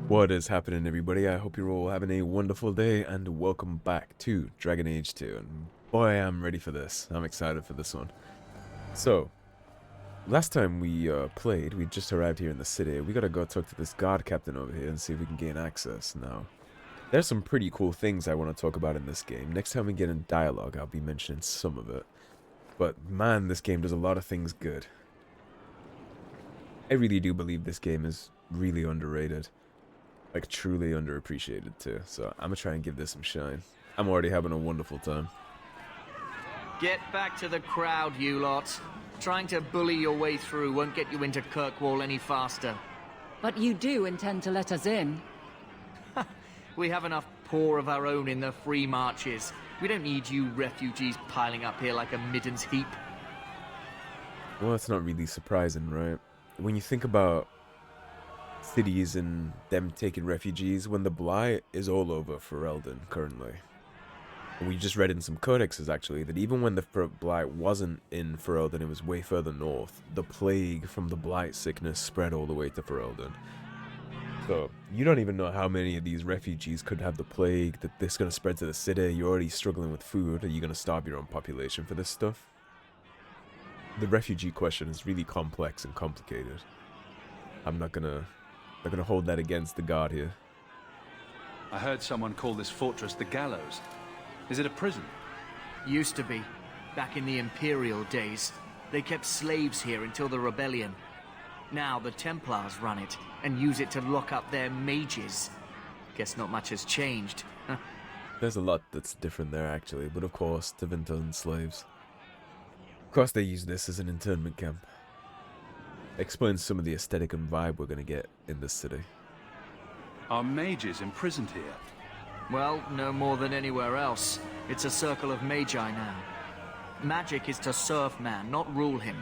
What is happening, everybody? I hope you're all having a wonderful day, and welcome back to Dragon Age 2. And boy, I'm ready for this. I'm excited for this one. So, last time we played, we just arrived here in the city. We gotta go talk to this guard captain over here and see if we can gain access. Now, there's some pretty cool things I want to talk about in this game. Next time we get in dialogue, I'll be mentioning some of it. But man, this game does a lot of things good. I really do believe this game is really underrated. Like, truly underappreciated too, so I'm gonna try and give this some shine. I'm already having a wonderful time. Get back to the crowd, you lot. Trying to bully your way through won't get you into Kirkwall any faster. But you do intend to let us in? We have enough poor of our own in the free marches. We don't need you refugees piling up here like a middens heap. Well, that's not really surprising, right? When you think about cities and them taking refugees, when the Blight is all over Ferelden currently. And we just read in some codexes, actually, that even when the Blight wasn't in Ferelden, it was way further north, the plague from the Blight sickness spread all the way to Ferelden. So, you don't even know how many of these refugees could have the plague, that this is going to spread to the city. You're already struggling with food. Are you going to starve your own population for this stuff? The refugee question is really complex and complicated. I'm not gonna hold that against the guard here. I heard someone call this fortress the Gallows. Is it a prison? Used to be. Back in the Imperial days. They kept slaves here until the rebellion. Now the Templars run it, and use it to lock up their mages. Guess not much has changed. There's a lot that's different there, actually, but of course, Tevinter slaves. Of course they use this as an internment camp. Explains some of the aesthetic and vibe we're gonna get in this city. Are mages imprisoned here? Well, no more than anywhere else. It's a circle of magi now. Magic is to serve man, not rule him.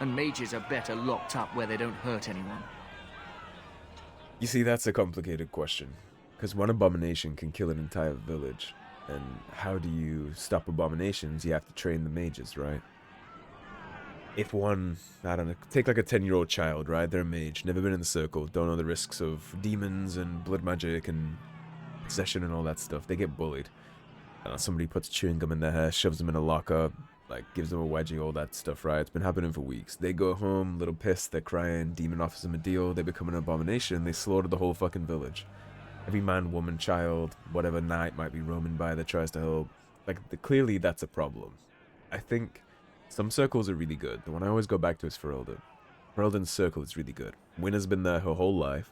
And mages are better locked up where they don't hurt anyone. You see, that's a complicated question. Because one abomination can kill an entire village. And how do you stop abominations? You have to train the mages, right? If one, I don't know, take like a 10-year-old child, right? They're a mage, never been in the circle, don't know the risks of demons and blood magic and possession and all that stuff. They get bullied. I don't know, somebody puts chewing gum in their hair, shoves them in a locker, like gives them a wedgie, all that stuff, right? It's been happening for weeks. They go home, little pissed, they're crying, demon offers them a deal, they become an abomination, they slaughter the whole fucking village. Every man, woman, child, whatever knight might be roaming by that tries to help. Like, clearly that's a problem. I think some circles are really good. The one I always go back to is Ferelden. Ferelden's circle is really good. Winna's been there her whole life.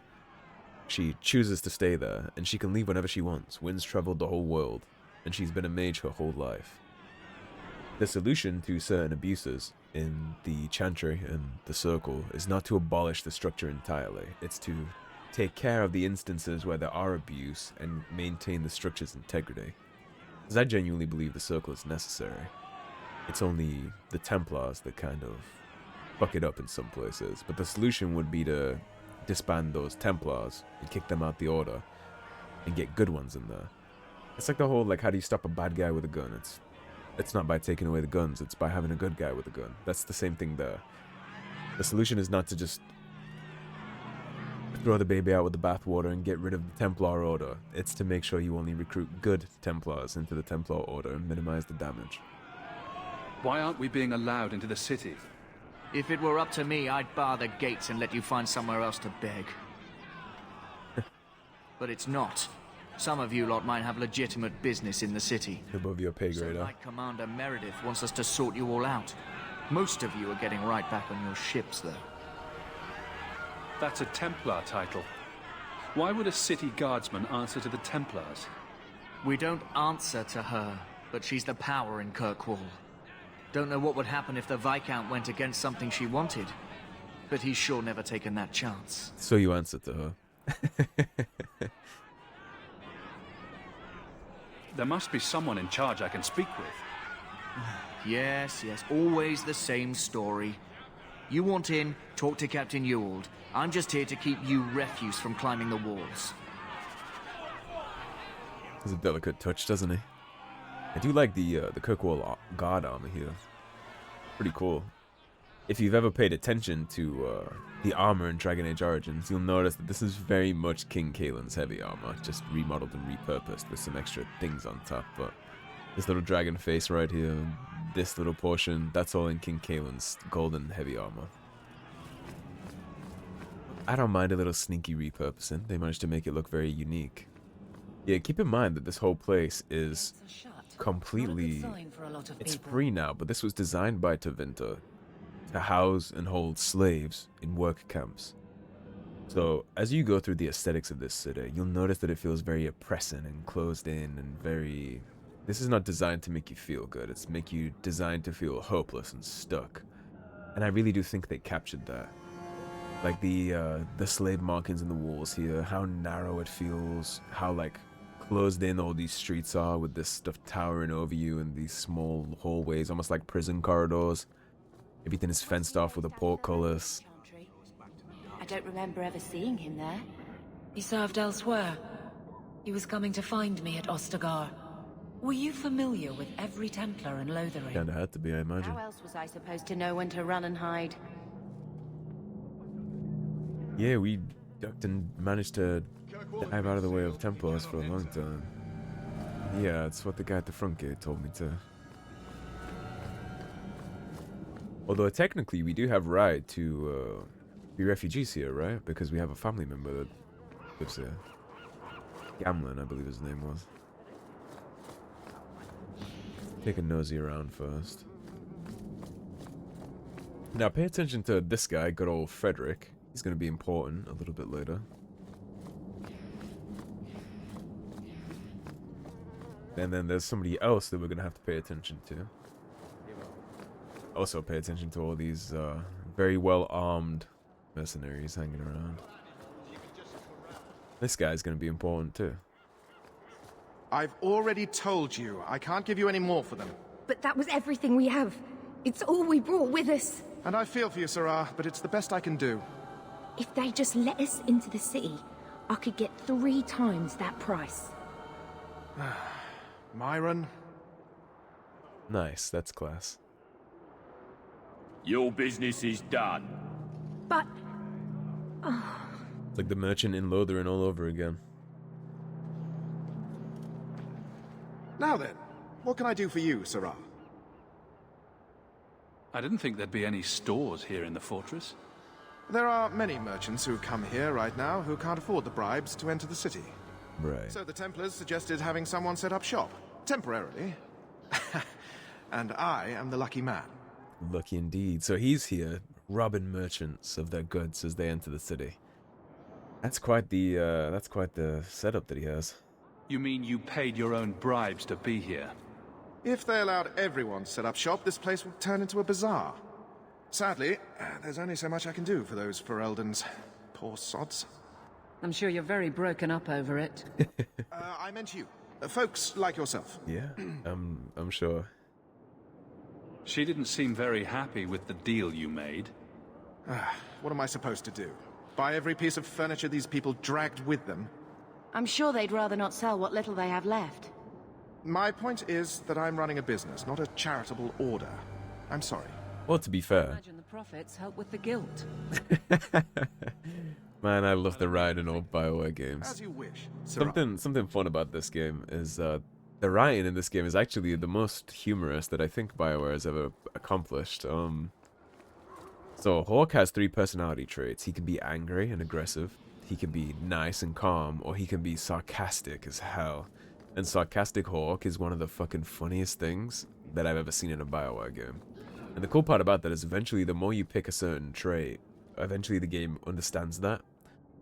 She chooses to stay there, and she can leave whenever she wants. Wynn's traveled the whole world, and she's been a mage her whole life. The solution to certain abuses in the Chantry and the circle is not to abolish the structure entirely. It's to take care of the instances where there are abuse and maintain the structure's integrity. Because I genuinely believe the circle is necessary. It's only the Templars that kind of fuck it up in some places. But the solution would be to disband those Templars and kick them out the order and get good ones in there. It's like the whole, like, how do you stop a bad guy with a gun? It's not by taking away the guns, it's by having a good guy with a gun. That's the same thing there. The solution is not to just throw the baby out with the bathwater and get rid of the Templar Order. It's to make sure you only recruit good Templars into the Templar Order and minimize the damage. Why aren't we being allowed into the city? If it were up to me, I'd bar the gates and let you find somewhere else to beg. But it's not. Some of you lot might have legitimate business in the city. Above your pay grade, So like Commander Meredith wants us to sort you all out. Most of you are getting right back on your ships, though. That's a Templar title. Why would a city guardsman answer to the Templars? We don't answer to her, but she's the power in Kirkwall. Don't know what would happen if the Viscount went against something she wanted, but he's sure never taken that chance. So you answer to her. There must be someone in charge I can speak with. Yes, always the same story. You want in, talk to Captain Ewald. I'm just here to keep you refuse from climbing the walls. Has a delicate touch, doesn't he? I do like the Kirkwall guard armor here. Pretty cool. if you've ever paid attention to the armor in Dragon Age Origins, you'll notice that this is very much King Kaelin's heavy armor, just remodeled and repurposed with some extra things on top. But this little dragon face right here, this little portion, that's all in King Kaelin's golden heavy armor. I don't mind a little sneaky repurposing. They managed to make it look very unique. Yeah, keep in mind that this whole place is completely... It's free now, but this was designed by Tevinter to house and hold slaves in work camps. So, as you go through the aesthetics of this city, you'll notice that it feels very oppressing and closed in and very... This is not designed to make you feel good, it's designed to feel hopeless and stuck. And I really do think they captured that. Like the slave markings in the walls here, how narrow it feels, how like closed in all these streets are with this stuff towering over you in these small hallways, almost like prison corridors. Everything is fenced off with a portcullis. I don't remember ever seeing him there. He served elsewhere. He was coming to find me at Ostagar. Were you familiar with every Templar in Lothering? Kinda had to be, I imagine. How else was I supposed to know when to run and hide? Yeah, we ducked and managed to dive out of the way of Templars for a long time. Yeah, it's what the guy at the front gate told me to. Although technically we do have right to be refugees here, right? Because we have a family member that lives here. Gamlen, I believe his name was. Take a nosy around first. Now pay attention to this guy, good old Frederick. He's going to be important a little bit later. And then there's somebody else that we're going to have to pay attention to. Also pay attention to all these very well-armed mercenaries hanging around. This guy's going to be important too. I've already told you, I can't give you any more for them. But that was everything we have. It's all we brought with us. And I feel for you, Sarah, but it's the best I can do. If they just let us into the city, I could get 3 times that price. Myron? Nice, that's class. Your business is done. But... It's like the merchant in Lothering all over again. Now then, what can I do for you, Sarah? I didn't think there'd be any stores here in the fortress. There are many merchants who come here right now who can't afford the bribes to enter the city. Right. So the Templars suggested having someone set up shop, temporarily. And I am the lucky man. Lucky indeed. So he's here, robbing merchants of their goods as they enter the city. That's quite the setup that he has. You mean you paid your own bribes to be here? If they allowed everyone to set up shop, this place would turn into a bazaar. Sadly, there's only so much I can do for those Fereldans. Poor sods. I'm sure you're very broken up over it. I meant you. Folks like yourself. Yeah, I'm sure. She didn't seem very happy with the deal you made. What am I supposed to do? Buy every piece of furniture these people dragged with them? I'm sure they'd rather not sell what little they have left. My point is that I'm running a business, not a charitable order. I'm sorry. Well, to be fair. Imagine the profits help with the guilt. Man, I love the ride in old BioWare games. As you wish, Sarah. Something fun about this game is the writing in this game is actually the most humorous that I think BioWare has ever accomplished. So Hawk has 3 personality traits. He can be angry and aggressive, he can be nice and calm, or he can be sarcastic as hell. And sarcastic Hawk is one of the fucking funniest things that I've ever seen in a BioWare game. And the cool part about that is eventually the more you pick a certain trait, eventually the game understands that.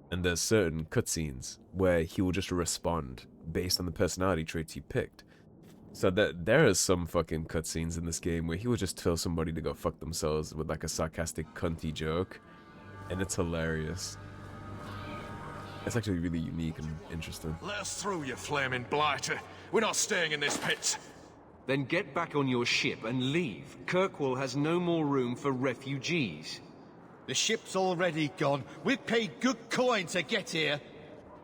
And there's certain cutscenes where he will just respond based on the personality traits you picked. So that there is some fucking cutscenes in this game where he will just tell somebody to go fuck themselves with like a sarcastic cunty joke. And it's hilarious. It's actually really unique and interesting. Let us through, you flaming blighter. We're not staying in this pit. Then get back on your ship and leave. Kirkwall has no more room for refugees. The ship's already gone. We've paid good coin to get here.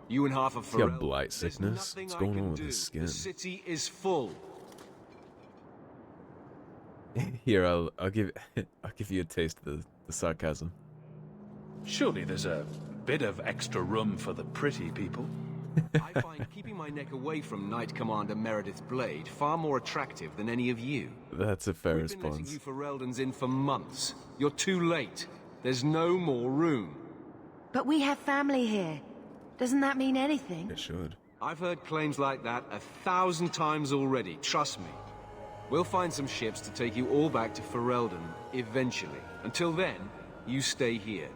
You and half of He's got Pharrell. blight There's sickness. nothing What's I going can on with do. his skin? The city is full. Here, I'll give I'll give you a taste of the sarcasm. Surely there's a bit of extra room for the pretty people. I find keeping my neck away from Knight Commander Meredith Blade far more attractive than any of you. That's a fair We've been letting response. you Fereldans in for months. You're too late. There's no more room. But we have family here. Doesn't that mean anything? It should. I've heard claims like that 1,000 times already, trust me. We'll find some ships to take you all back to Ferelden, eventually. Until then, you stay here.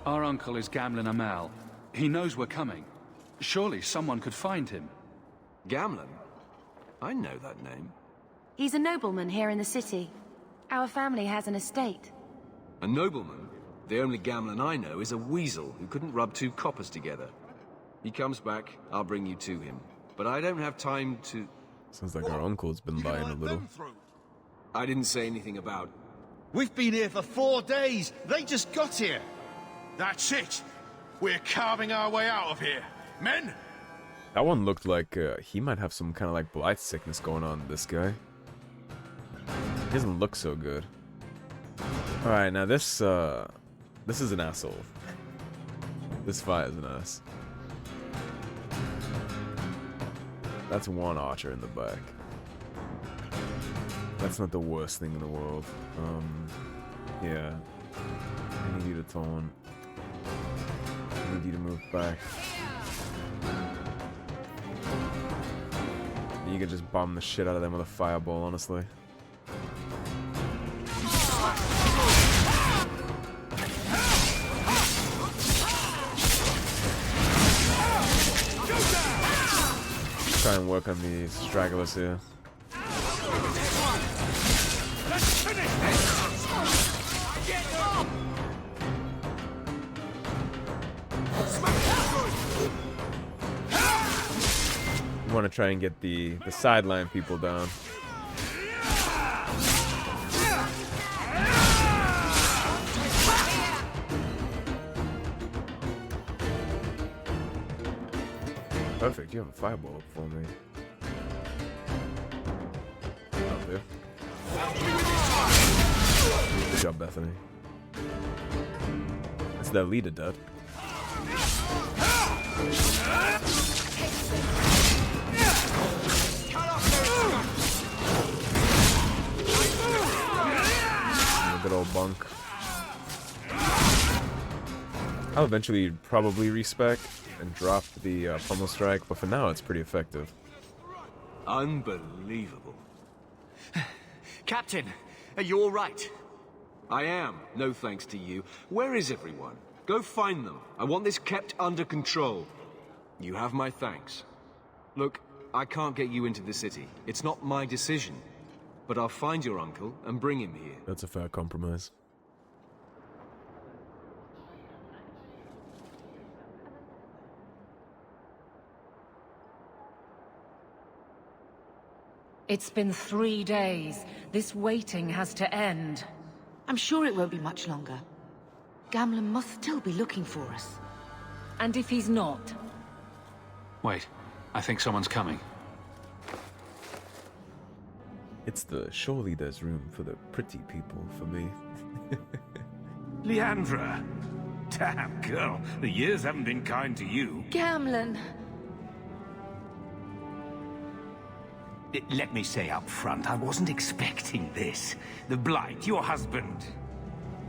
Our uncle is Gamlen Amal. He knows we're coming. Surely someone could find him. Gamlen? I know that name. He's a nobleman here in the city. Our family has an estate. A nobleman? The only Gamlen I know is a weasel who couldn't rub 2 coppers together. He comes back, I'll bring you to him. But I don't have time to... Sounds like our uncle's been lying a little. I didn't say anything about... We've been here for 4 days. They just got here. That's it. We're carving our way out of here. Men? That one looked like he might have some kind of like blight sickness going on, this guy. He doesn't look so good. Alright, now this is an asshole. This fight is an ass. That's one archer in the back. That's not the worst thing in the world. Yeah. I need you to taunt. I need you to move back. You could just bomb the shit out of them with a fireball, honestly. Try and work on the stragglers here. You want to try and get the sideline people down. Perfect, you have a fireball up for me. Up there. Good job, Bethany. It's their leader, Dad. Good old bunk. I'll eventually probably respec and drop the pummel strike, but for now it's pretty effective. Unbelievable. Captain, are you all right? I am, no thanks to you. Where is everyone? Go find them. I want this kept under control. You have my thanks. Look, I can't get you into the city. It's not my decision. But I'll find your uncle and bring him here. That's a fair compromise. It's been 3 days. This waiting has to end. I'm sure it won't be much longer. Gamlen must still be looking for us. And if he's not? Wait, I think someone's coming. It's surely there's room for the pretty people for me. Leandra! Damn, girl, the years haven't been kind to you. Gamlen! Let me say up front, I wasn't expecting this. The Blight, your husband,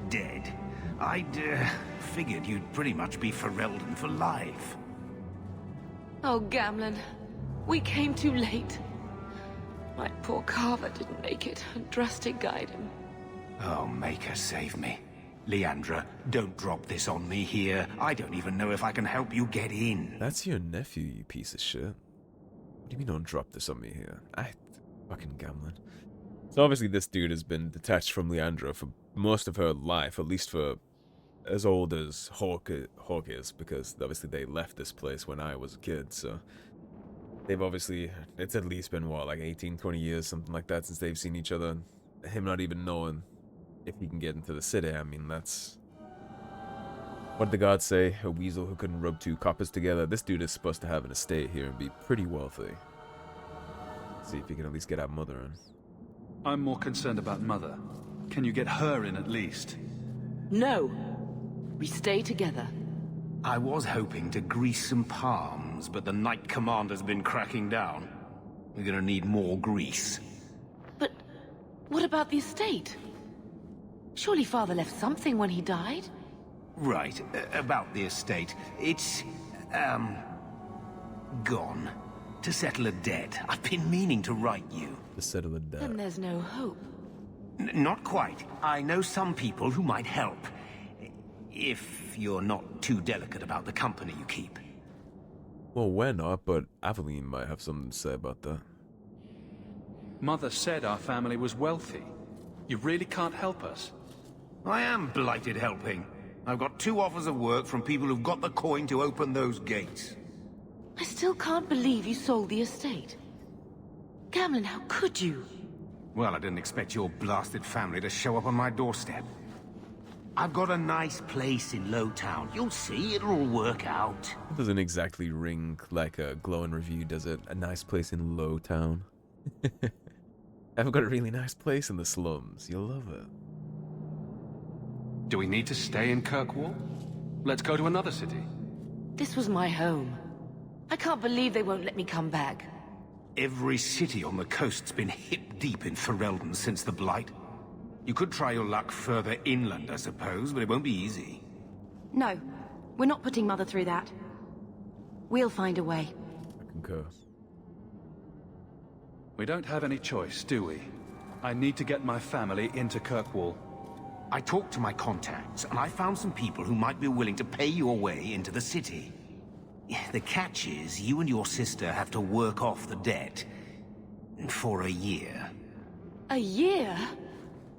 dead. I'd figured you'd pretty much be Ferelden for life. Oh, Gamlen. We came too late. My poor Carver didn't make it, and Drastic guide him. Oh, make her save me. Leandra, don't drop this on me here. I don't even know if I can help you get in. That's your nephew, you piece of shit. What do you mean don't drop this on me here? Fucking Gamlen. So obviously this dude has been detached from Leandra for most of her life, at least for as old as Hawk is, because obviously they left this place when I was a kid, so... They've obviously, it's at least been, what, like 18, 20 years, something like that, since they've seen each other. Him not even knowing if he can get into the city, I mean, that's... What did the gods say? A weasel who couldn't rub 2 coppers together? This dude is supposed to have an estate here and be pretty wealthy. See if you can at least get our mother in. I'm more concerned about Mother. Can you get her in at least? No. We stay together. I was hoping to grease some palms, but the Knight Commander's been cracking down. We're gonna need more grease. But what about the estate? Surely Father left something when he died? Right, about the estate. It's, gone. To settle a debt. I've been meaning to write you. To settle a debt. Then there's no hope. Not quite. I know some people who might help. If you're not too delicate about the company you keep. Well, we're not, but Aveline might have something to say about that. Mother said our family was wealthy. You really can't help us. I am blighted helping. I've got 2 offers of work from people who've got the coin to open those gates. I still can't believe you sold the estate. Gamlen, how could you? Well, I didn't expect your blasted family to show up on my doorstep. I've got a nice place in Lowtown. You'll see, it'll all work out. It doesn't exactly ring like a glowing review, does it? A nice place in Lowtown. I've got a really nice place in the slums. You'll love it. Do we need to stay in Kirkwall? Let's go to another city. This was my home. I can't believe they won't let me come back. Every city on the coast's been hip-deep in Ferelden since the Blight. You could try your luck further inland, I suppose, but it won't be easy. No, we're not putting Mother through that. We'll find a way. I concur. We don't have any choice, do we? I need to get my family into Kirkwall. I talked to my contacts, and I found some people who might be willing to pay your way into the city. The catch is, you and your sister have to work off the debt. For a year. A year?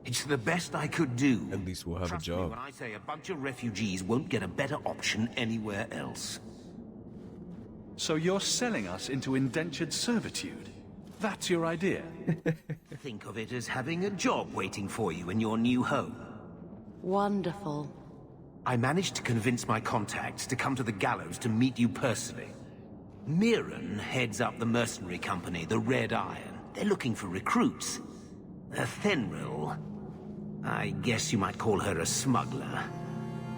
It's the best I could do. At least we'll have Trust a job. Me when I say a bunch of refugees won't get a better option anywhere else. So you're selling us into indentured servitude? That's your idea? Think of it as having a job waiting for you in your new home. Wonderful. I managed to convince my contacts to come to the gallows to meet you personally. Mirren heads up the mercenary company, the Red Iron. They're looking for recruits. Thenril, I guess you might call her a smuggler.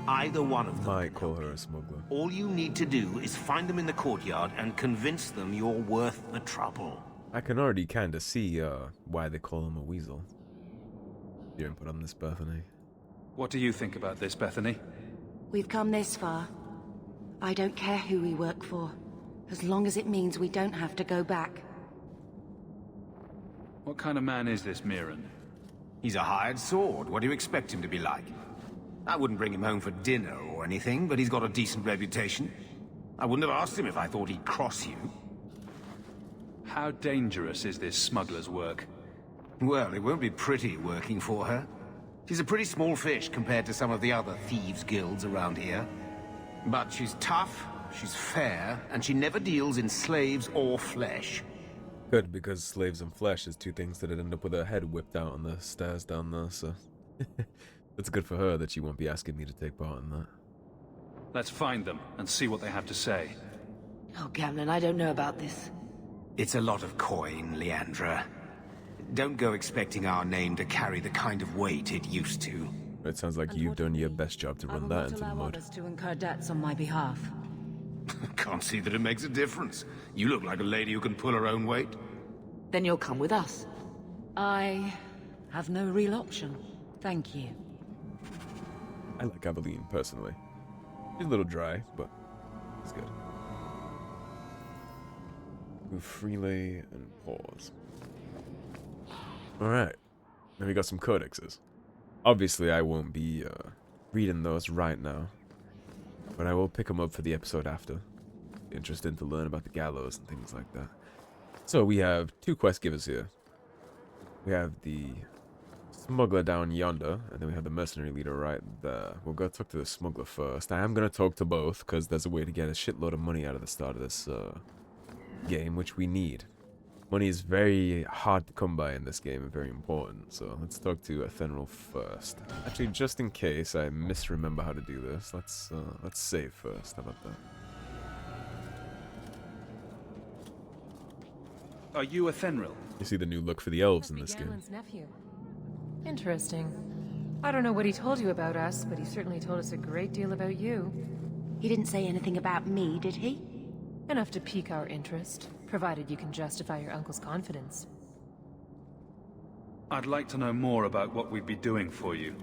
Either one of them. Might call her a smuggler. All you need to do is find them in the courtyard and convince them you're worth the trouble. I can already kinda see why they call him a weasel. Your input on this, Bethany? What do you think about this, Bethany? We've come this far. I don't care who we work for, as long as it means we don't have to go back. What kind of man is this Mirren? He's a hired sword. What do you expect him to be like? I wouldn't bring him home for dinner or anything, but he's got a decent reputation. I wouldn't have asked him if I thought he'd cross you. How dangerous is this smuggler's work? Well, it won't be pretty working for her. She's a pretty small fish compared to some of the other thieves' guilds around here. But she's tough, she's fair, and she never deals in slaves or flesh. Good, because slaves and flesh is 2 things that'd end up with her head whipped out on the stairs down there, so... It's good for her that she won't be asking me to take part in that. Let's find them and see what they have to say. Oh, Gamlen, I don't know about this. It's a lot of coin, Leandra. Don't go expecting our name to carry the kind of weight it used to. It sounds like you've done your best job to run that into the mud. Others to incur debts on my behalf. Can't see that it makes a difference. You look like a lady who can pull her own weight. Then you'll come with us. I have no real option. Thank you. I like Aveline, personally. She's a little dry, but it's good. Move freely and pause. Alright, then we got some codexes. Obviously, I won't be reading those right now, but I will pick them up for the episode after. Interested to learn about the gallows and things like that. So we have 2 quest givers here. We have the smuggler down yonder, and then we have the mercenary leader right there. We'll go talk to the smuggler first. I am going to talk to both, because there's a way to get a shitload of money out of the start of this game, which we need. Money is very hard to come by in this game and very important, so let's talk to Thenril first. Actually, just in case I misremember how to do this, let's save first. How about that? Are you a Thenril? You see the new look for the elves in this game. Gamlen's nephew. Interesting. I don't know what he told you about us, but he certainly told us a great deal about you. He didn't say anything about me, did he? Enough to pique our interest, provided you can justify your uncle's confidence. I'd like to know more about what we'd be doing for you.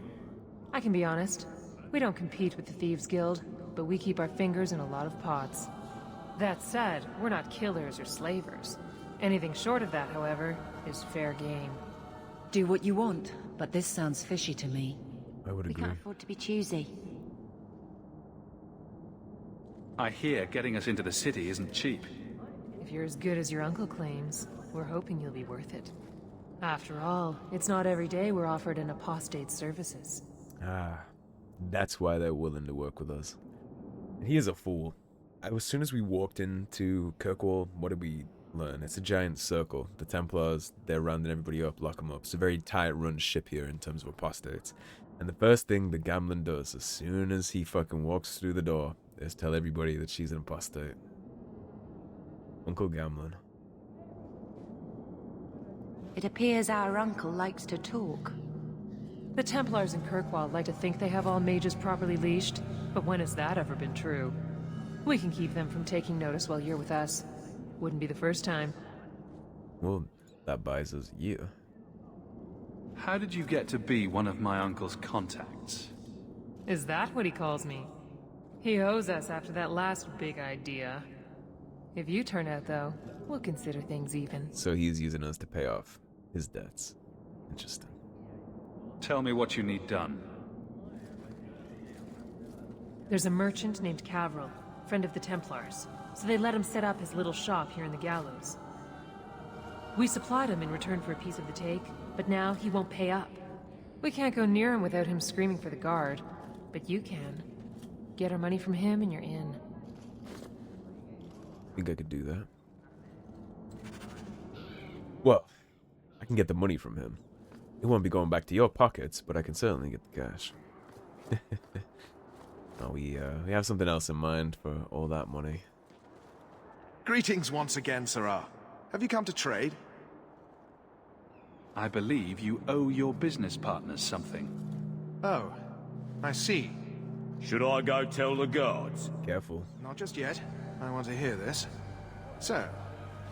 I can be honest. We don't compete with the Thieves Guild, but we keep our fingers in a lot of pots. That said, we're not killers or slavers. Anything short of that, however, is fair game. Do what you want, but this sounds fishy to me. I would We agree. can't afford to be choosy. I hear getting us into the city isn't cheap. If you're as good as your uncle claims, we're hoping you'll be worth it. After all, it's not every day we're offered an apostate's services. Ah, that's why they're willing to work with us. And he is a fool. As soon as we walked into Kirkwall, what did we learn? It's a giant circle. The Templars, they're rounding everybody up, lock them up. It's a very tight-run ship here in terms of apostates. And the first thing the Gamlen does, as soon as he fucking walks through the door, is tell everybody that she's an apostate. Uncle Gamlen. It appears our uncle likes to talk. The Templars in Kirkwall like to think they have all mages properly leashed, but when has that ever been true? We can keep them from taking notice while you're with us. Wouldn't be the first time. Well, that buys us a year. How did you get to be one of my uncle's contacts? Is that what he calls me? He owes us after that last big idea. If you turn out, though, we'll consider things even. So he's using us to pay off his debts. Interesting. Tell me what you need done. There's a merchant named Cavril, friend of the Templars, so they let him set up his little shop here in the gallows. We supplied him in return for a piece of the take, but now he won't pay up. We can't go near him without him screaming for the guard, but you can. Get our money from him and you're in. Think I could do that? Well, I can get the money from him. It won't be going back to your pockets, but I can certainly get the cash. Oh, we have something else in mind for all that money. Greetings once again, Sirrah. Have you come to trade? I believe you owe your business partners something. Oh, I see. Should I go tell the guards? Careful. Not just yet. I want to hear this. So,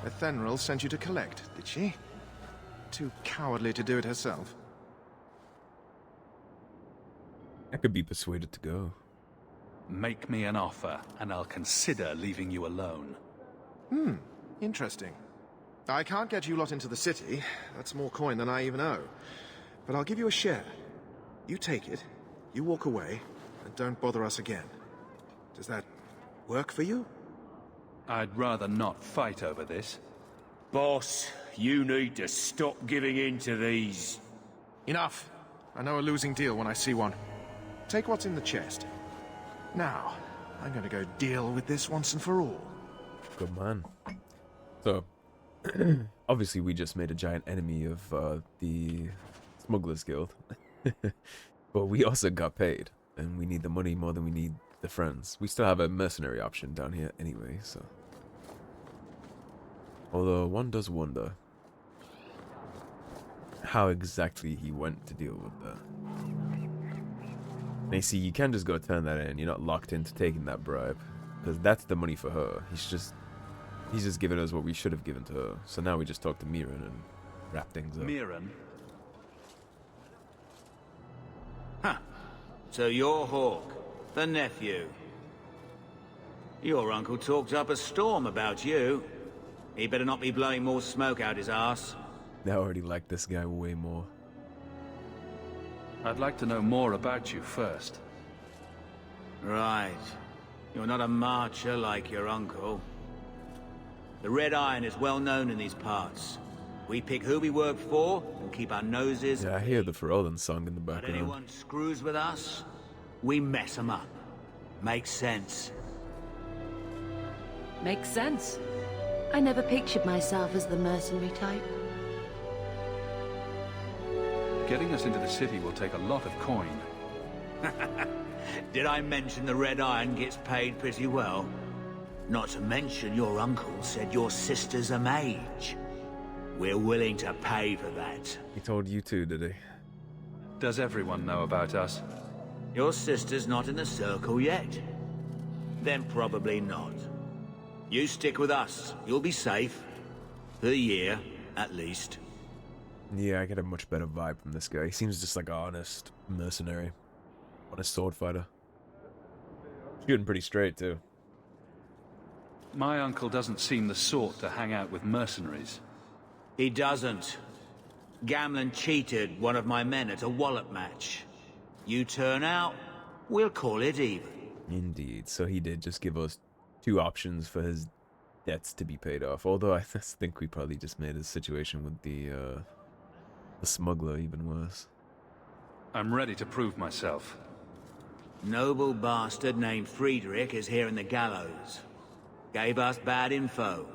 the Thenril sent you to collect, did she? Too cowardly to do it herself. I could be persuaded to go. Make me an offer, and I'll consider leaving you alone. Interesting. I can't get you lot into the city. That's more coin than I even owe. But I'll give you a share. You take it, you walk away, and don't bother us again. Does that work for you? I'd rather not fight over this. Boss, you need to stop giving in to these... Enough. I know a losing deal when I see one. Take what's in the chest. Now, I'm going to go deal with this once and for all. Good man. So, obviously we just made a giant enemy of the Smugglers Guild. But we also got paid. And we need the money more than we need the friends. We still have a mercenary option down here anyway, so... Although, one does wonder how exactly he went to deal with that. Now, you see, you can't just go turn that in. You're not locked into taking that bribe. Because that's the money for her. He's just giving us what we should have given to her. So now we just talk to Mirren and wrap things up. Mirren? Huh. So you're Hawk, the nephew. Your uncle talked up a storm about you. He better not be blowing more smoke out his ass. I already like this guy way more. I'd like to know more about you first. Right. You're not a marcher like your uncle. The Red Iron is well known in these parts. We pick who we work for and keep our noses... Yeah, I hear the Ferelden song in the But background. anyone screws with us, we mess them up. Makes sense. Makes sense. I never pictured myself as the mercenary type. Getting us into the city will take a lot of coin. Did I mention the Red Iron gets paid pretty well? Not to mention your uncle said your sister's a mage. We're willing to pay for that. He told you too, did he? Does everyone know about us? Your sister's not in the circle yet. Then probably not. You stick with us. You'll be safe. For a year, at least. Yeah, I get a much better vibe from this guy. He seems just like an honest mercenary. Honest sword fighter. Shooting pretty straight, too. My uncle doesn't seem the sort to hang out with mercenaries. He doesn't. Gamlen cheated one of my men at a wallop match. You turn out, we'll call it even. Indeed. So he did just give us 2 options for his debts to be paid off. Although I think we probably just made his situation with the smuggler even worse. I'm ready to prove myself. Noble bastard named Friedrich is here in the gallows. Gave us bad info.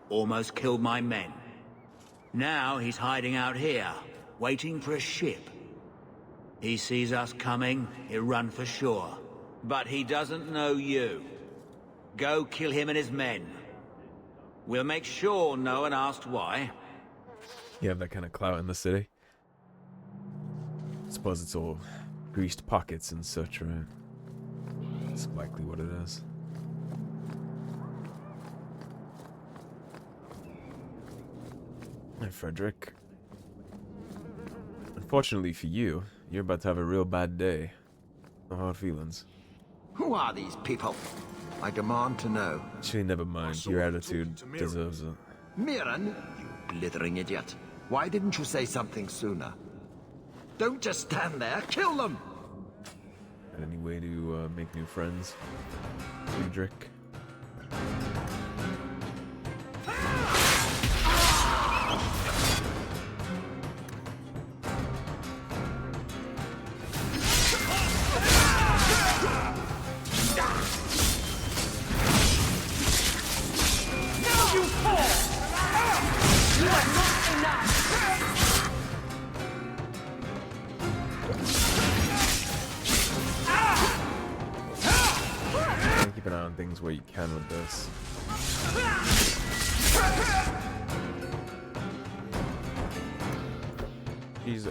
Almost killed my men. Now he's hiding out here, waiting for a ship. He sees us coming, he'll run for sure. But he doesn't know you. Go kill him and his men. We'll make sure no one asks why. You have that kind of clout in the city. I suppose it's all greased pockets and such, right? That's likely what it is. Hey, Frederick. Unfortunately for you, you're about to have a real bad day. No hard feelings. Who are these people? I demand to know. Actually, never mind. Your attitude deserves it. Mirren, you blithering idiot. Why didn't you say something sooner? Don't just stand there. Kill them! Got any way to make new friends, Friedrich? Keep an eye on things where you can with this. He's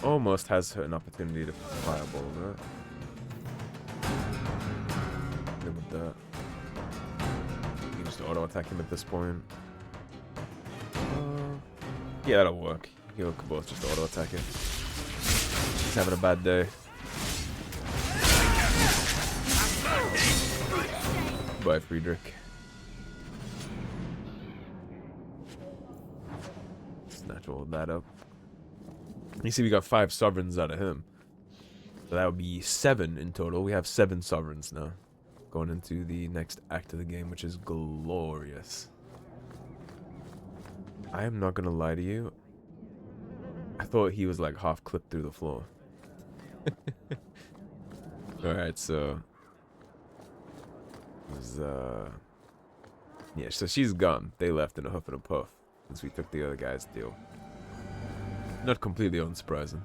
almost has an opportunity to fireball that. Good with that. You can just auto attack him at this point. Yeah, that'll work. You can both just auto attack it. He's having a bad day. Bye, Friedrich. Snatch all of that up. You see, we got 5 sovereigns out of him. So that would be 7 in total. We have 7 sovereigns now. Going into the next act of the game, which is glorious. I am not gonna lie to you. I thought he was like half clipped through the floor. Alright, so yeah, so she's gone. They left in a huff and a puff since we took the other guy's deal. Not completely unsurprising.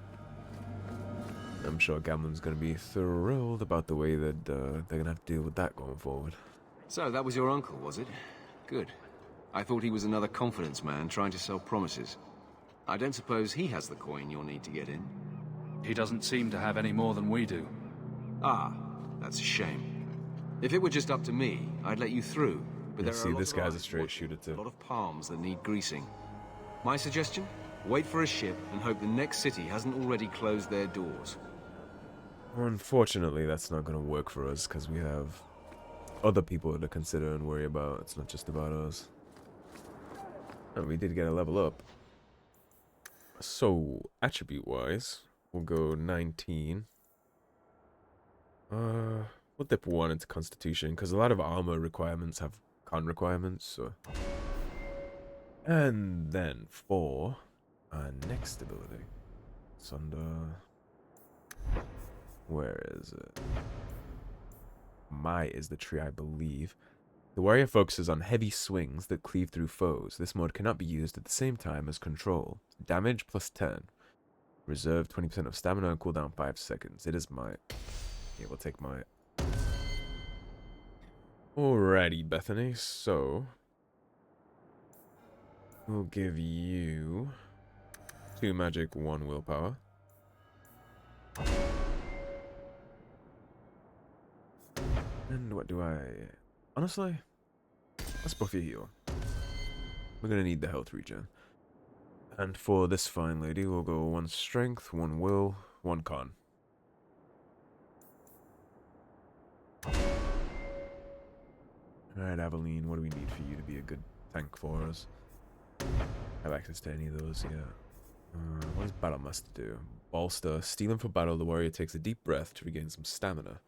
I'm sure Gamlen's gonna be thrilled about the way that they're gonna have to deal with that going forward. So that was your uncle, was it? Good. I thought he was another confidence man trying to sell promises. I don't suppose he has the coin you'll need to get in. He doesn't seem to have any more than we do. Ah, that's a shame. If it were just up to me, I'd let you through. But there are this guy's a straight shooter too. A lot of palms that need greasing. My suggestion? Wait for a ship and hope the next city hasn't already closed their doors. Unfortunately, that's not going to work for us because we have other people to consider and worry about. It's not just about us. And we did get a level up. So, attribute-wise, we'll go 19. We'll dip 1 into Constitution because a lot of armor requirements have con requirements. So, and then for our next ability, it's under. Where is it? Mai is the tree, I believe. The warrior focuses on heavy swings that cleave through foes. This mode cannot be used at the same time as control. Damage plus 10. Reserve 20% of stamina and cooldown 5 seconds. It is Mai. Yeah, we'll take Mai. Alrighty, Bethany. So, We'll give you 2 magic, 1 willpower. And what do I... Honestly, let's buff your heal. We're gonna need the health regen. And for this fine lady, we'll go 1 strength, 1 will, 1 con. Alright, Aveline, what do we need for you to be a good tank for us? Have access to any of those, yeah. What does Battle Master do? Bolster. Stealing for battle, the warrior takes a deep breath to regain some stamina.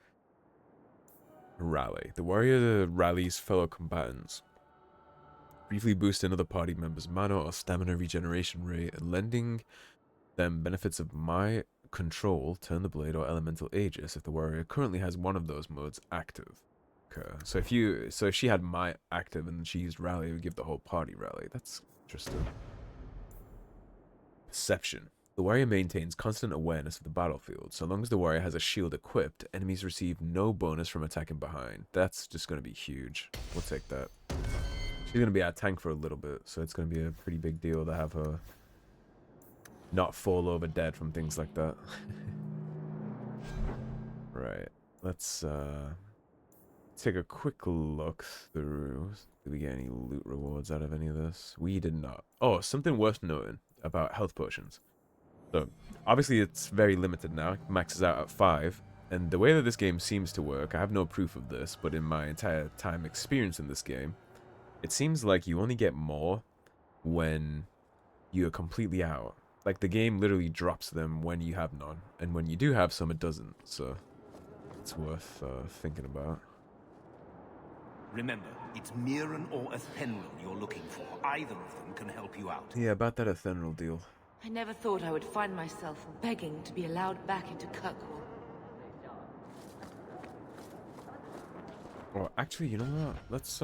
Rally. The warrior rallies fellow combatants. Briefly boost another party member's mana or stamina regeneration rate, and lending them benefits of my control, turn the blade, or elemental aegis if the warrior currently has one of those modes active. Okay. So if she had my active and she used rally, it would give the whole party rally. That's interesting. Perception. The warrior maintains constant awareness of the battlefield. So long as the warrior has a shield equipped, enemies receive no bonus from attacking behind. That's just going to be huge. We'll take that. She's going to be our tank for a little bit, so it's going to be a pretty big deal to have her not fall over dead from things like that. Right. Let's take a quick look through. Did we get any loot rewards out of any of this? We did not. Oh, something worth noting about health potions. So, obviously it's very limited now. It maxes out at 5. And the way that this game seems to work, I have no proof of this, but in my entire time experience in this game, it seems like you only get more when you're completely out. Like, the game literally drops them when you have none. And when you do have some, it doesn't. So, it's worth thinking about. Remember, it's Mirren or Athenril you're looking for. Either of them can help you out. Yeah, about that Athenril deal. I never thought I would find myself begging to be allowed back into Kirkwall. Oh, actually, you know what? Let's,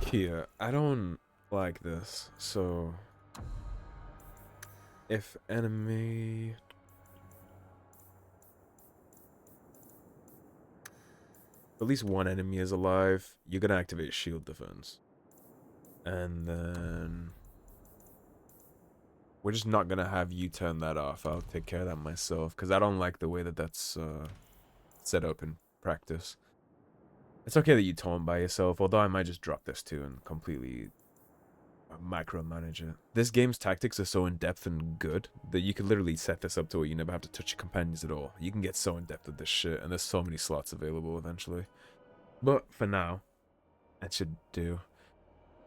Here, I don't like this, so... If enemy... At least one enemy is alive, you're gonna activate shield defense. And then... We're just not gonna have you turn that off. I'll take care of that myself, because I don't like the way that that's set up in practice. It's okay that you taunt by yourself, although I might just drop this too and completely micromanage it. This game's tactics are so in-depth and good that you could literally set this up to where you never have to touch your companions at all. You can get so in-depth with this shit, and there's so many slots available eventually. But for now, that should do.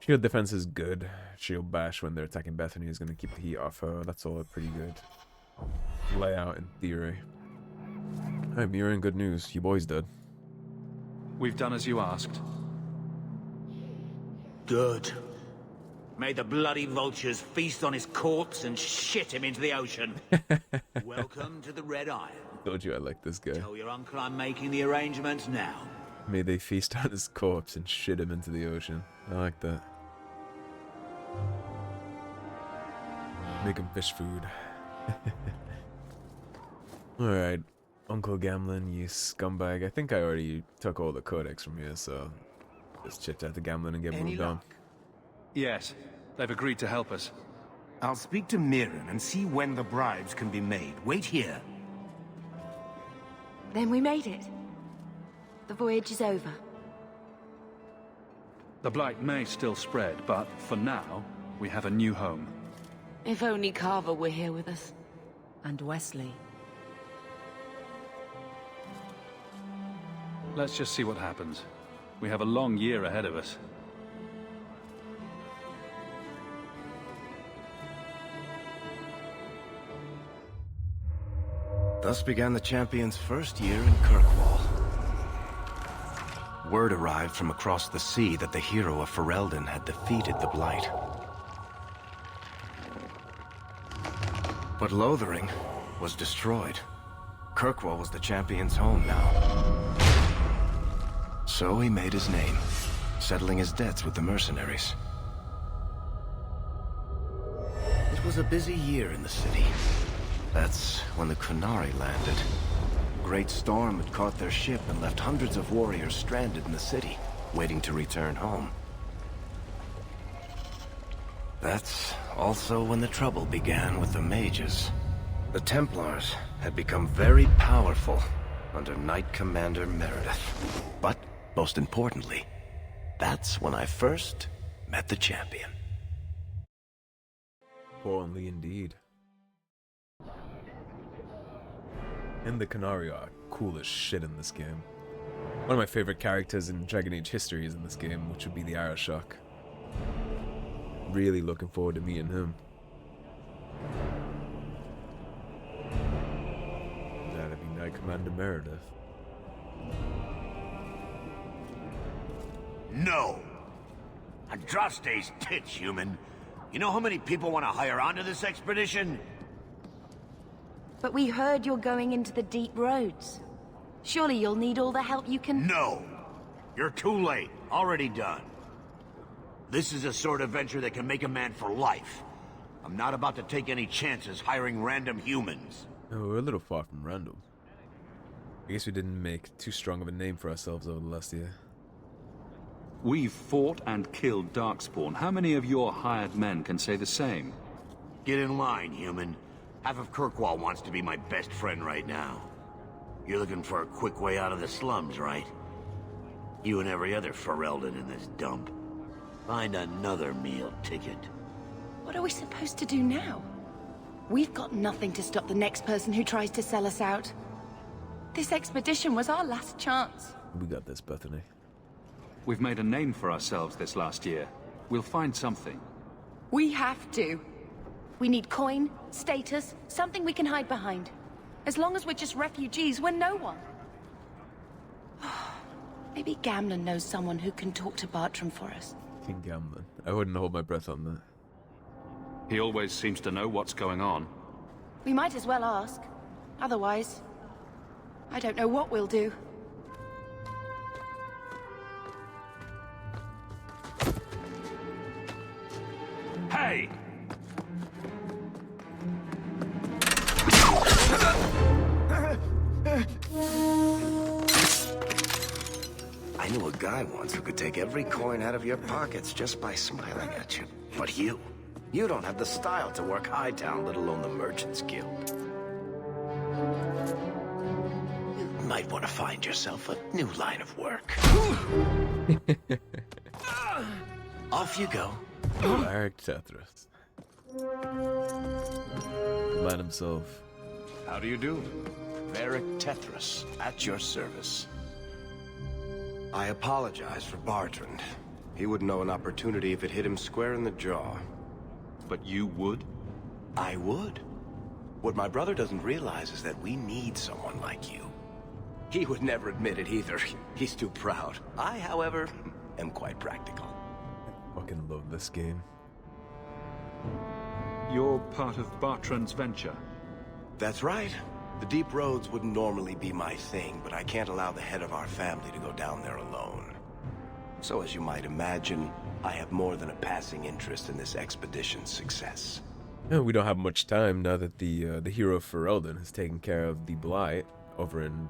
Shield defense is good. Shield bash when they're attacking Bethany is going to keep the heat off her. That's all a pretty good layout in theory. Alright, Mirren, good news. Your boy's dead. We've done as you asked. Good. May the bloody vultures feast on his corpse and shit him into the ocean. Welcome to the Red Iron. Told you I like this guy. Tell your uncle I'm making the arrangements now. May they feast on his corpse and shit him into the ocean. I like that. Make him fish food. Alright, Uncle Gamlen, you scumbag. I think I already took all the Codex from here, so just chit chat to Gamlen and get moved on. Yes, they've agreed to help us. I'll speak to Mirren and see when the bribes can be made. Wait here. Then we made it. The voyage is over. The blight may still spread, but for now, we have a new home. If only Carver were here with us. And Wesley. Let's just see what happens. We have a long year ahead of us. Thus began the champion's first year in Kirkwall. Word arrived from across the sea that the hero of Ferelden had defeated the Blight. But Lothering was destroyed. Kirkwall was the champion's home now. So he made his name, settling his debts with the mercenaries. It was a busy year in the city. That's when the Kunari landed. A great storm had caught their ship and left hundreds of warriors stranded in the city, waiting to return home. That's also when the trouble began with the mages. The Templars had become very powerful under Knight Commander Meredith. But, most importantly, that's when I first met the champion. Importantly indeed. And the Canary are cool as shit in this game. One of my favorite characters in Dragon Age history is in this game, which would be the Arashok. Really looking forward to meeting him. That'd be Knight Commander Meredith. No! Andraste's tits, human. You know how many people want to hire onto this expedition? But we heard you're going into the deep roads. Surely you'll need all the help you can... No! You're too late. Already done. This is a sort of venture that can make a man for life. I'm not about to take any chances hiring random humans. Oh, we're a little far from random. I guess we didn't make too strong of a name for ourselves over the last year. We've fought and killed Darkspawn. How many of your hired men can say the same? Get in line, human. Half of Kirkwall wants to be my best friend right now. You're looking for a quick way out of the slums, right? You and every other Ferelden in this dump. Find another meal ticket. What are we supposed to do now? We've got nothing to stop the next person who tries to sell us out. This expedition was our last chance. We got this, Bethany. We've made a name for ourselves this last year. We'll find something. We have to. We need coin, status, something we can hide behind. As long as we're just refugees, we're no one. Maybe Gamlen knows someone who can talk to Bartram for us. King Gamlen. I wouldn't hold my breath on that. He always seems to know what's going on. We might as well ask. Otherwise, I don't know what we'll do. Hey! I knew a guy once who could take every coin out of your pockets just by smiling at you. But you don't have the style to work Hightown, let alone the Merchants Guild. You might want to find yourself a new line of work. Off you go. Varric Tethras. Man himself. How do you do? Varric Tethras, at your service. I apologize for Bartrand. He wouldn't know an opportunity if it hit him square in the jaw. But you would? I would. What my brother doesn't realize is that we need someone like you. He would never admit it either. He's too proud. I, however, am quite practical. I fucking love this game. You're part of Bartrand's venture? That's right. The deep roads wouldn't normally be my thing, but I can't allow the head of our family to go down there alone. So as you might imagine, I have more than a passing interest in this expedition's success. Yeah, we don't have much time now that the hero of Ferelden has taken care of the Blight over in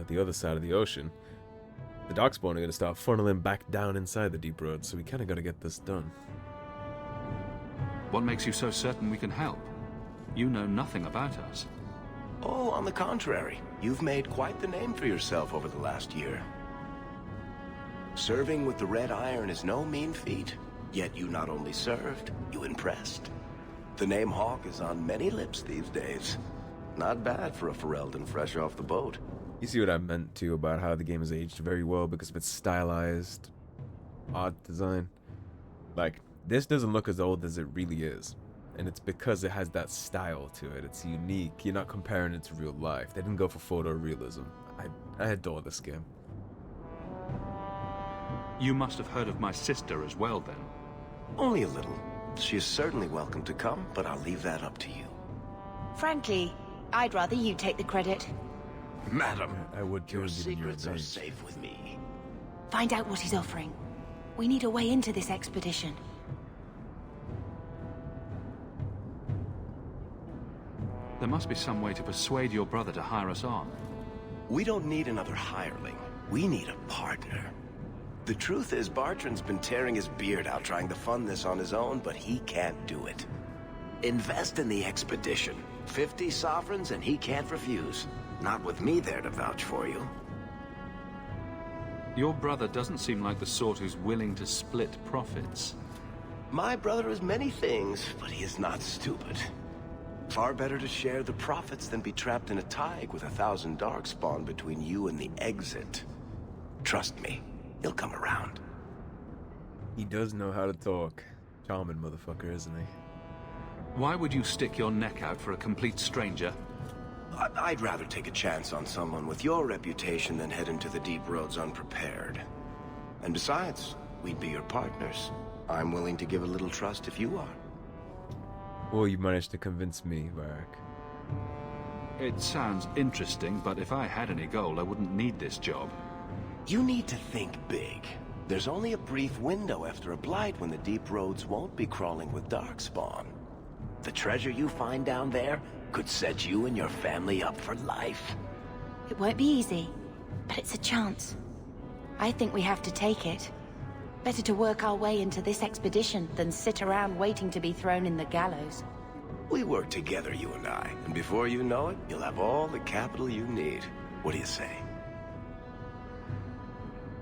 the other side of the ocean. The Darkspawn are going to start funneling back down inside the deep roads, so we kind of got to get this done. What makes you so certain we can help? You know nothing about us. Oh, on the contrary. You've made quite the name for yourself over the last year. Serving with the Red Iron is no mean feat. Yet you not only served, you impressed. The name Hawk is on many lips these days. Not bad for a Ferelden fresh off the boat. You see what I meant, too, about how the game has aged very well because of its stylized, odd design. Like, this doesn't look as old as it really is. And it's because it has that style to it. It's unique. You're not comparing it to real life. They didn't go for photorealism. I adore this game. You must have heard of my sister as well, then. Only a little. She is certainly welcome to come, but I'll leave that up to you. Frankly, I'd rather you take the credit. Madam, I would your secrets are safe with me. Find out what he's offering. We need a way into this expedition. There must be some way to persuade your brother to hire us on. We don't need another hireling. We need a partner. The truth is, Bartrand's been tearing his beard out trying to fund this on his own, but he can't do it. Invest in the expedition. 50 sovereigns and he can't refuse. Not with me there to vouch for you. Your brother doesn't seem like the sort who's willing to split profits. My brother is many things, but he is not stupid. Far better to share the profits than be trapped in a tide with 1,000 darkspawn between you and the exit. Trust me, he'll come around. He does know how to talk. Charming motherfucker, isn't he? Why would you stick your neck out for a complete stranger? I'd rather take a chance on someone with your reputation than head into the deep roads unprepared. And besides, we'd be your partners. I'm willing to give a little trust if you are. Well, you managed to convince me, Varric. It sounds interesting, but if I had any gold, I wouldn't need this job. You need to think big. There's only a brief window after a blight when the deep roads won't be crawling with darkspawn. The treasure you find down there could set you and your family up for life. It won't be easy, but it's a chance. I think we have to take it. Better to work our way into this expedition than sit around waiting to be thrown in the gallows. We work together, you and I, and before you know it, you'll have all the capital you need. What do you say?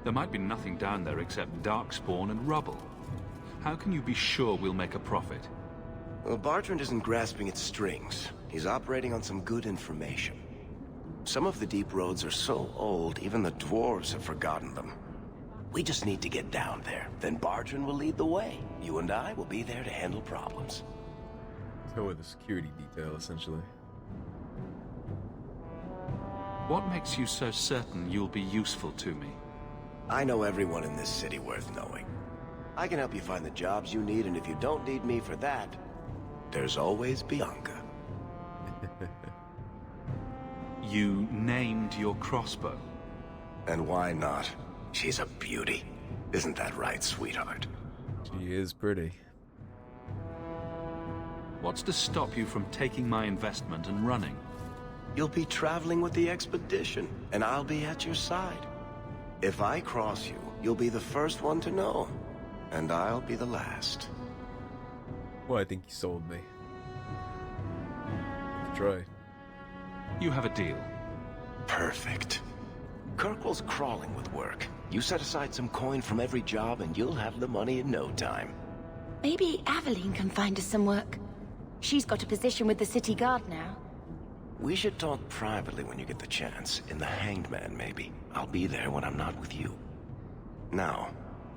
There might be nothing down there except darkspawn and rubble. How can you be sure we'll make a profit? Well, Bartrand isn't grasping at strings. He's operating on some good information. Some of the deep roads are so old, even the dwarves have forgotten them. We just need to get down there. Then Bartrand will lead the way. You and I will be there to handle problems. So with the security detail, essentially. What makes you so certain you'll be useful to me? I know everyone in this city worth knowing. I can help you find the jobs you need, and if you don't need me for that, there's always Bianca. You named your crossbow. And why not? She's a beauty. Isn't that right, sweetheart? She is pretty. What's to stop you from taking my investment and running? You'll be traveling with the expedition, and I'll be at your side. If I cross you, you'll be the first one to know, and I'll be the last. Well, I think you sold me. Try. You have a deal. Perfect. Kirkwall's crawling with work. You set aside some coin from every job and you'll have the money in no time. Maybe Aveline can find us some work. She's got a position with the city guard now. We should talk privately when you get the chance. In the Hanged Man, maybe. I'll be there when I'm not with you. Now,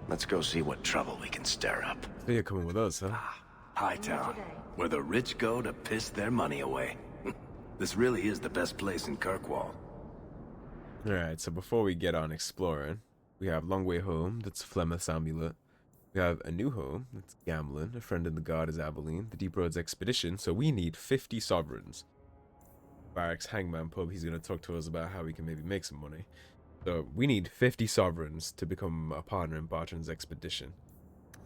let's go see what trouble we can stir up. So you're coming with us, huh? Hightown, where the rich go to piss their money away. This really is the best place in Kirkwall. Alright, so before we get on exploring, we have Long Way Home, that's Flemeth's amulet. We have a new home, that's Gamlen. A friend in the guard is Aveline. The Deep Roads Expedition, so we need 50 sovereigns. Varric's Hangman Pub, he's going to talk to us about how we can maybe make some money. So we need 50 sovereigns to become a partner in Bartrand's expedition.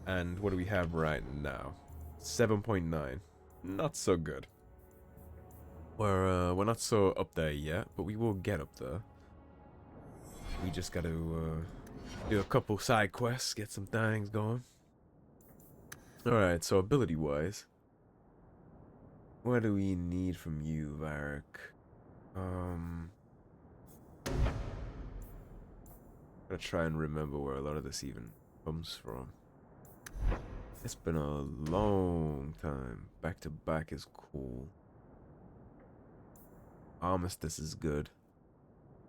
And what do we have right now? 7.9. Not so good. We're not so up there yet, but we will get up there. We just got to do a couple side quests, get some things going. Alright, so ability-wise, what do we need from you, Varric? Gotta try and remember where a lot of this even comes from. It's been a long time. Back to back is cool. Armistice is good.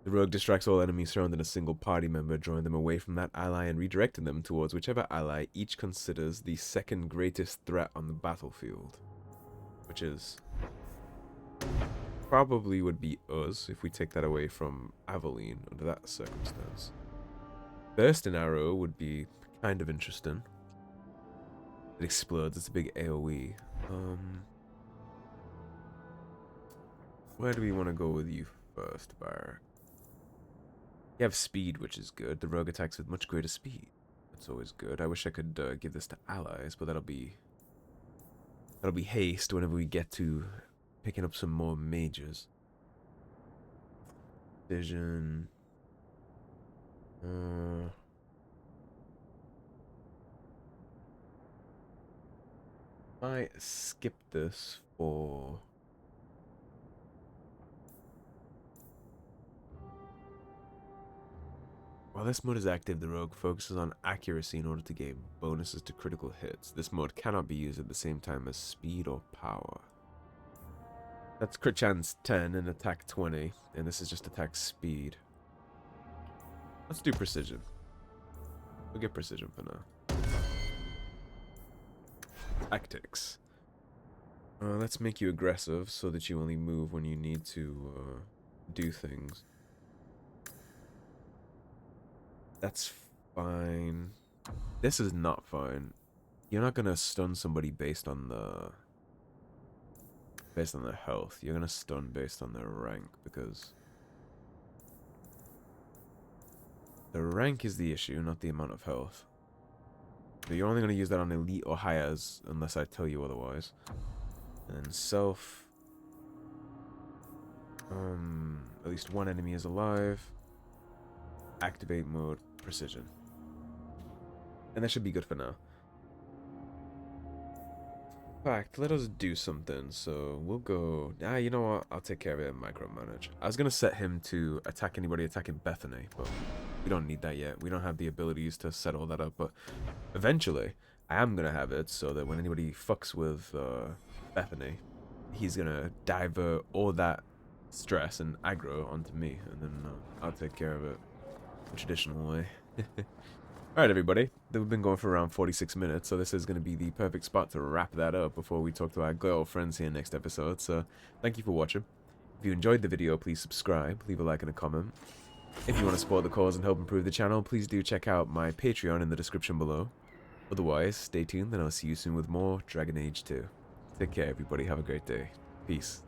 The rogue distracts all enemies surrounding a single party member, drawing them away from that ally and redirecting them towards whichever ally each considers the second greatest threat on the battlefield. Which is... probably would be us if we take that away from Aveline under that circumstance. Bursting arrow would be kind of interesting. It explodes, it's a big AoE. Where do we want to go with you first, Varric? You have speed, which is good. The rogue attacks with much greater speed. That's always good. I wish I could give this to allies, but that'll be haste whenever we get to picking up some more mages. Vision. I skip this for... While this mode is active, the rogue focuses on accuracy in order to gain bonuses to critical hits. This mode cannot be used at the same time as speed or power. That's crit chance 10 and attack 20, and this is just attack speed. Let's do precision. We'll get precision for now. Tactics. Let's make you aggressive so that you only move when you need to do things. That's fine. This is not fine. You're not gonna stun somebody based on their health. You're gonna stun based on their rank, because the rank is the issue, not the amount of health. So you're only gonna use that on elite or high-as unless I tell you otherwise. And then self. At least one enemy is alive. Activate mode, precision. And that should be good for now. In fact, let us do something. So we'll go... you know what? I'll take care of it and micromanage. I was going to set him to attack anybody attacking Bethany, but we don't need that yet. We don't have the abilities to set all that up, but eventually I am going to have it so that when anybody fucks with Bethany, he's going to divert all that stress and aggro onto me, and then I'll take care of it the traditional way. Alright everybody, we've been going for around 46 minutes, so this is going to be the perfect spot to wrap that up before we talk to our good old friends here next episode. So thank you for watching. If you enjoyed the video, please subscribe, leave a like and a comment. If you want to support the cause and help improve the channel, please do check out my Patreon in the description below. Otherwise, stay tuned and I'll see you soon with more Dragon Age 2. Take care everybody, have a great day. Peace.